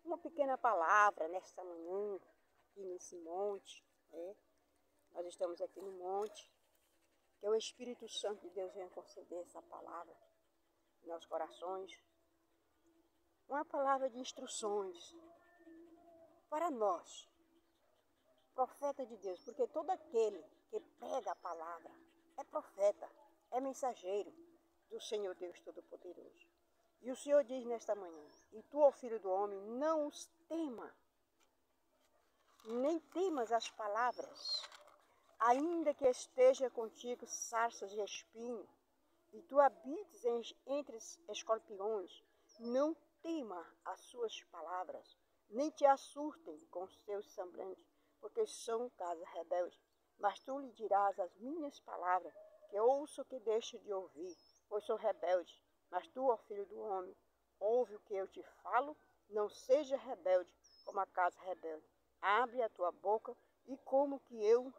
uma pequena palavra nesta manhã, aqui nesse monte, né? Nós estamos aqui no monte, que o Espírito Santo de Deus venha conceder essa palavra em nossos corações. Uma palavra de instruções para nós, profeta de Deus, porque todo aquele que prega a palavra é profeta, é mensageiro do Senhor Deus Todo-Poderoso. E o Senhor diz nesta manhã: e tu, ó filho do homem, não os tema, nem temas as palavras, ainda que esteja contigo sarças e espinhos, e tu habites entre escorpiões, não tema as suas palavras, nem te assustem com os seus semblantes, porque são casa rebelde. Mas tu lhe dirás as minhas palavras, que ouço que deixe de ouvir, pois sou rebelde. Mas tu, ó filho do homem, ouve o que eu te falo, não seja rebelde como a casa rebelde. Abre a tua boca e como que eu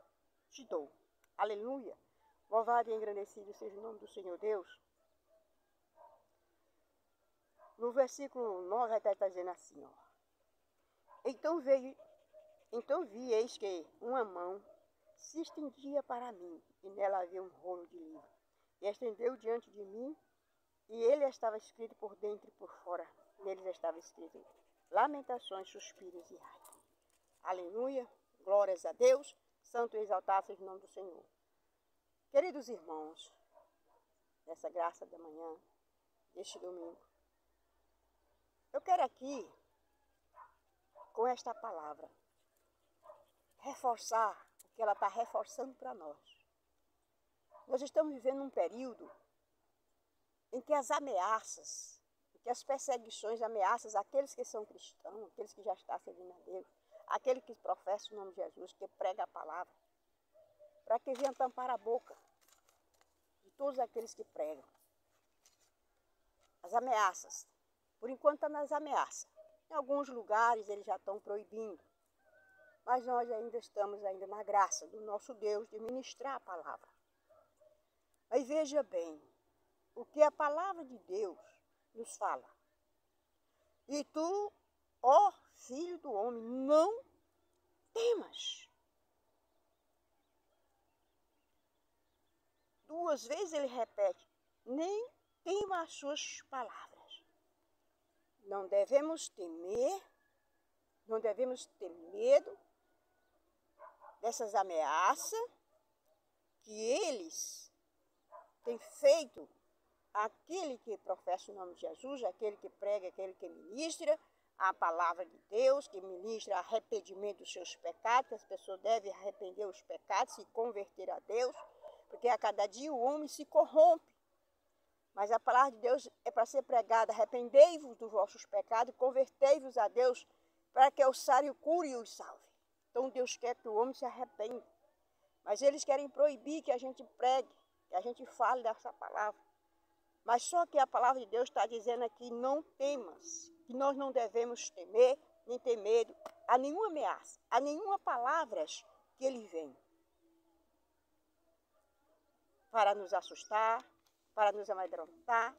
te dou. Aleluia! Louvado e engrandecido seja o nome do Senhor Deus. No versículo 9 está dizendo assim, ó. Então vi, eis que uma mão se estendia para mim, e nela havia um rolo de livro. E estendeu diante de mim, e ele estava escrito por dentro e por fora. Neles estava escrito lamentações, suspiros e ai. Aleluia, glórias a Deus, santo e exaltado seja o nome do Senhor. Queridos irmãos, nessa graça da manhã, deste domingo, eu quero aqui, com esta palavra, reforçar o que ela está reforçando para nós. Nós estamos vivendo um período em que as ameaças, em que as perseguições ameaçam aqueles que são cristãos, aqueles que já estão servindo a Deus, aquele que professa o nome de Jesus, que prega a palavra, para que venham tampar a boca de todos aqueles que pregam. As ameaças, por enquanto está nas ameaças. Em alguns lugares eles já estão proibindo, mas nós ainda estamos na graça do nosso Deus de ministrar a palavra. Mas veja bem, o que a palavra de Deus nos fala. E tu, ó filho do homem, não temas. Duas vezes ele repete, nem tema as suas palavras. Não devemos temer, não devemos ter medo dessas ameaças que eles têm feito àquele que professa o nome de Jesus, aquele que prega, aquele que ministra a palavra de Deus, que ministra arrependimento dos seus pecados, que as pessoas devem arrepender os pecados, se converter a Deus, porque a cada dia o homem se corrompe. Mas a palavra de Deus é para ser pregada: arrependei-vos dos vossos pecados, convertei-vos a Deus, para que o sare, o cure e o salve. Então Deus quer que o homem se arrependa. Mas eles querem proibir que a gente pregue, que a gente fale dessa palavra. Mas só que a palavra de Deus está dizendo aqui, não temas, que nós não devemos temer, nem ter medo a nenhuma ameaça, a nenhuma palavra que ele vem para nos assustar, para nos amedrontar.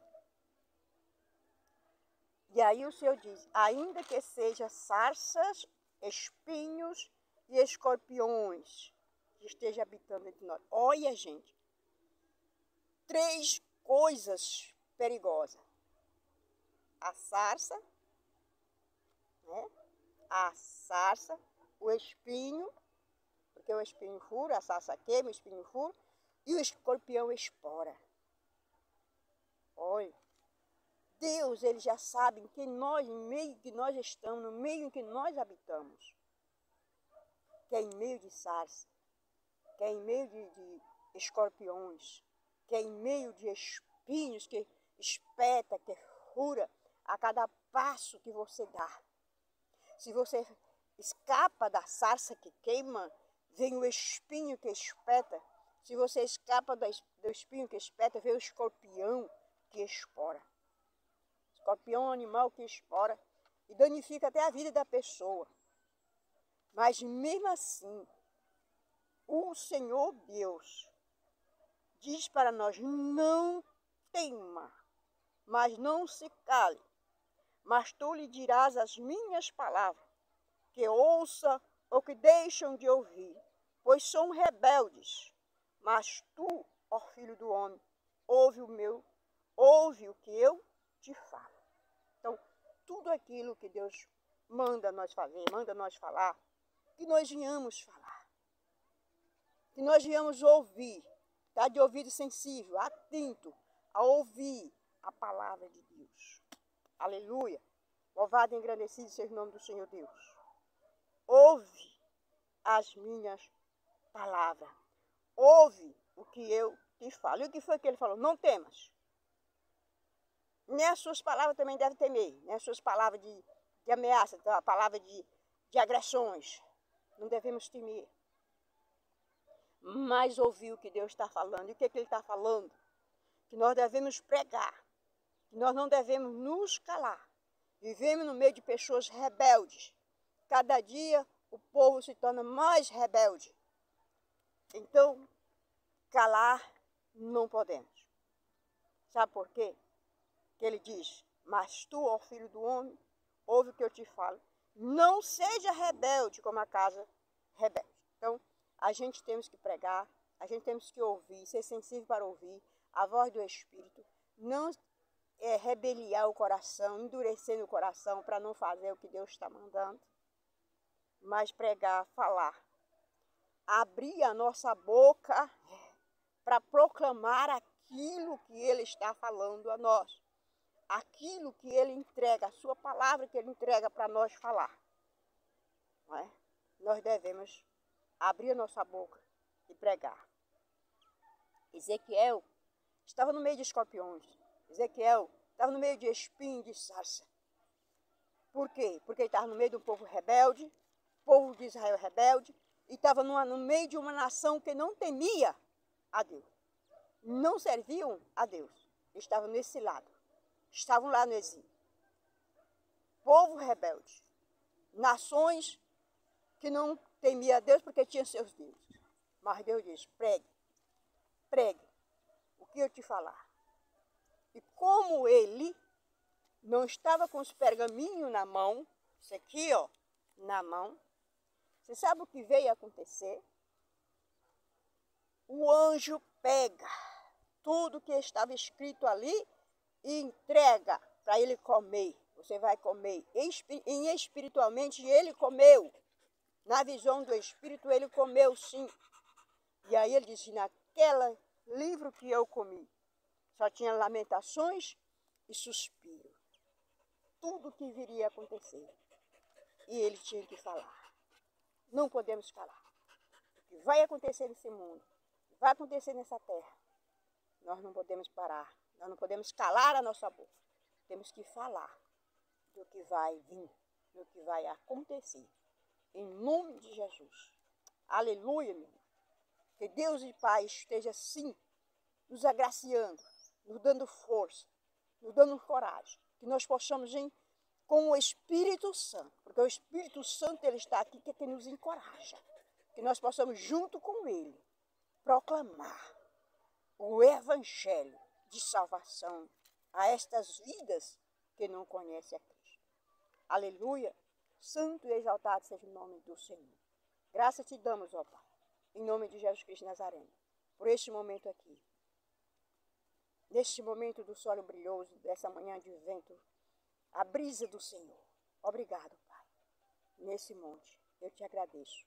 E aí o Senhor diz, ainda que seja sarças, espinhos e escorpiões que esteja habitando entre nós. Olha, gente, 3 coisas perigosas. A sarça, né? A sarça, o espinho, porque o espinho fura, a sarça queima, o espinho fura, e o escorpião espora. Olha, Deus, ele já sabe em que nós, no meio que nós estamos, no meio em que nós habitamos, que é em meio de sarça, que é em meio de escorpiões, que é em meio de espinhos que espeta, que fura a cada passo que você dá. Se você escapa da sarça que queima, vem o espinho que espeta. Se você escapa do espinho que espeta, vem o escorpião que espora. Escorpião é um animal que espora e danifica até a vida da pessoa. Mas mesmo assim, o Senhor Deus diz para nós, não tema, mas não se cale. mas tu lhe dirás as minhas palavras, que ouça ou que deixam de ouvir, pois são rebeldes. Mas tu, ó filho do homem, ouve o que eu te falo. Então, tudo aquilo que Deus manda nós fazer, manda nós falar, que nós venhamos falar, que nós venhamos ouvir, tá? De ouvido sensível, atento a ouvir a palavra de Deus. Aleluia! Louvado e engrandecido seja o nome do Senhor Deus. Ouve as minhas palavras. Ouve o que eu te falo. E o que foi que ele falou? Não temas. Nem as suas palavras também devem temer. Nem as suas palavras de ameaça, a palavra de agressões. Não devemos temer. Mas ouvir o que Deus está falando. E o que ele está falando? Que nós devemos pregar. Que nós não devemos nos calar. Vivemos no meio de pessoas rebeldes. Cada dia o povo se torna mais rebelde. Então, calar não podemos. Sabe por quê? Que ele diz, mas tu, ó filho do homem, ouve o que eu te falo. Não seja rebelde como a casa rebelde. Então, a gente temos que pregar, a gente temos que ouvir, ser sensível para ouvir a voz do Espírito. Não rebeliar o coração, endurecer o coração para não fazer o que Deus está mandando. Mas pregar, falar. Abrir a nossa boca para proclamar aquilo que Ele está falando a nós. Aquilo que Ele entrega, a sua palavra que Ele entrega para nós falar. Não é? Nós devemos abrir a nossa boca e pregar. Ezequiel estava no meio de escorpiões. Ezequiel estava no meio de espinho de sarça. Por quê? Porque ele estava no meio de um povo rebelde, povo de Israel rebelde, e estava no meio de uma nação que não temia a Deus. Não serviam a Deus. Estavam nesse lado. Estavam lá no exílio. Povo rebelde. Nações que não temiam a Deus porque tinham seus deuses. Mas Deus diz, pregue o que eu te falar. E como ele não estava com os pergaminhos na mão, isso aqui, ó, na mão, você sabe o que veio acontecer? O anjo pega tudo que estava escrito ali e entrega para ele comer. Você vai comer. E espiritualmente ele comeu. Na visão do Espírito ele comeu sim. E aí ele disse, naquele livro que eu comi, só tinha lamentações e suspiro. Tudo que viria a acontecer. E ele tinha que falar. Não podemos calar. O que vai acontecer nesse mundo, o que vai acontecer nessa terra, nós não podemos parar. Nós não podemos calar a nossa boca. Temos que falar do que vai vir, do que vai acontecer. Em nome de Jesus. Aleluia, meu irmão. Que Deus e Pai esteja sim nos agraciando, nos dando força, nos dando coragem. Que nós possamos ir com o Espírito Santo. Porque o Espírito Santo ele está aqui que nos encoraja. Que nós possamos junto com ele proclamar o Evangelho de salvação a estas vidas que não conhecem a Cristo. Aleluia. Santo e exaltado seja o nome do Senhor. Graças te damos, ó Pai, em nome de Jesus Cristo Nazareno, por este momento aqui. Neste momento do sol brilhoso, dessa manhã de vento, a brisa do Senhor. Obrigado, Pai. Nesse monte, eu te agradeço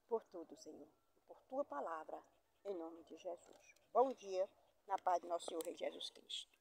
por tudo, Senhor, por tua palavra, em nome de Jesus. Bom dia, na paz do nosso Senhor Rei Jesus Cristo.